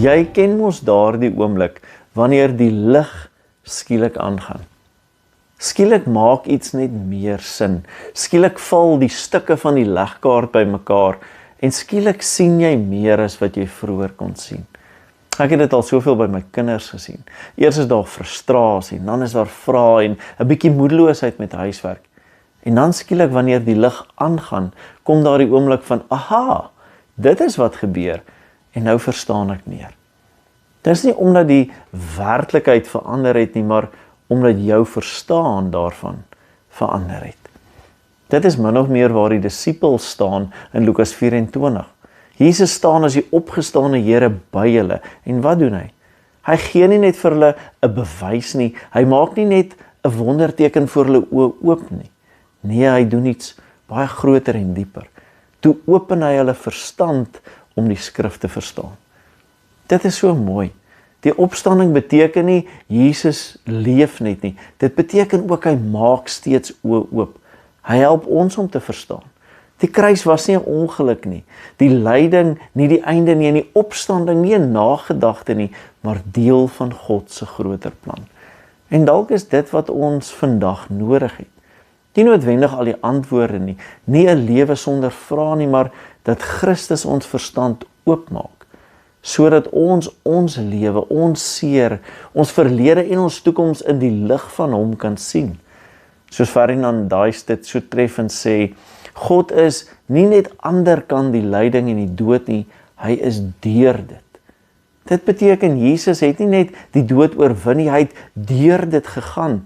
Jy ken mos daardie oomblik, wanneer die lig skielik aangaan. Skielik maak iets net meer sin. Skielik val die stukke van die legkaart bymekaar en skielik sien jy meer as wat jy vroeër kon sien. Ek het dit al soveel by my kinders gesien. Eers is daar frustrasie, en dan is daar vrae en 'n bietjie moedeloosheid met huiswerk. En dan skielik wanneer die lig aangaan, kom daar die oomblik van, aha, dit is wat gebeur en nou verstaan ek meer. Dis nie omdat die werklikheid verander het nie, maar omdat jou verstaan daarvan verander het. Dit is min of meer waar die disippels staan in Lukas 24. Jesus staan as die opgestane Here by hulle. En wat doen hy? Hy gee nie net vir hulle 'n bewys nie. Hy maak nie net 'n wonderteken voor hulle oë oop nie. Nee, hy doen iets baie groter en dieper. Toe open hy hulle verstand om die skrif te verstaan. Dit is so mooi. Die opstanding beteken nie Jesus leef net nie. Dit beteken ook hy maak steeds oë oop. Hy help ons om te verstaan. Die kruis was nie 'n ongeluk nie. Die lyding nie die einde nie en die opstanding nie 'n nagedagte nie, maar deel van God se groter plan. En dalk is dit wat ons vandag nodig het. Nie noodwendig al die antwoorde nie, nie 'n lewe sonder vrae nie, maar dat Christus ons verstand oopmaak, sodat ons lewe, ons seer, ons verlede en ons toekoms in die lig van hom kan sien. Soos Ferdinand Duys dit so treffend sê, God is nie net anderkant die lyding en die dood nie, hy is deur dit. Dit beteken Jesus het nie net die dood oorwin nie, hy het deur dit gegaan,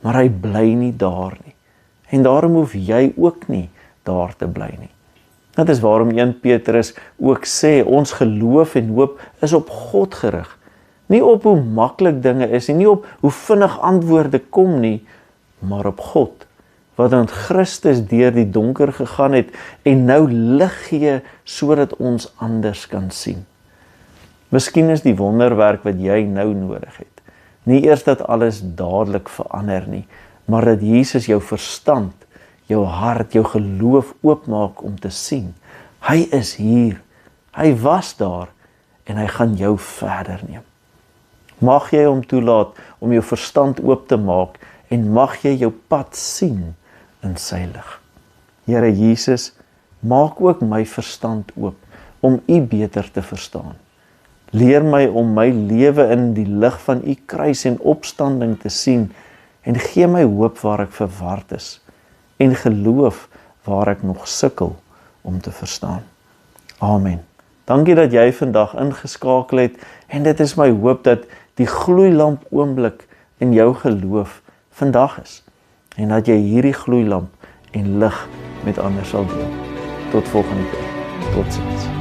maar hy bly nie daar nie. En daarom hoef jy ook nie daar te bly nie. Dit is waarom 1 Petrus ook sê, ons geloof en hoop is op God gerig. Nie op hoe maklik dinge is nie op hoe vinnig antwoorde kom nie, maar op God, wat aan Christus deur die donker gegaan het en nou lig gee, sodat ons anders kan sien. Miskien is die wonderwerk wat jy nou nodig het, nie eers dat alles dadelik verander nie, maar dat Jesus jou verstand, jou hart, jou geloof oopmaak om te sien. Hy is hier, hy was daar en hy gaan jou verder neem. Mag jy hom toelaat om jou verstand oop te maak en mag jy jou pad sien in sy lig. Here Jesus, maak ook my verstand oop om U beter te verstaan. Leer my om my lewe in die lig van U kruis en opstanding te sien en gee my hoop waar ek verward is en geloof waar ek nog sukkel om te verstaan. Amen. Dankie dat jy vandag ingeskakel het en dit is my hoop dat die gloeilamp oomblik in jou geloof vandag is en dat jy hierdie gloeilamp en lig met ander sal deel. Tot volgende keer. Totsiens.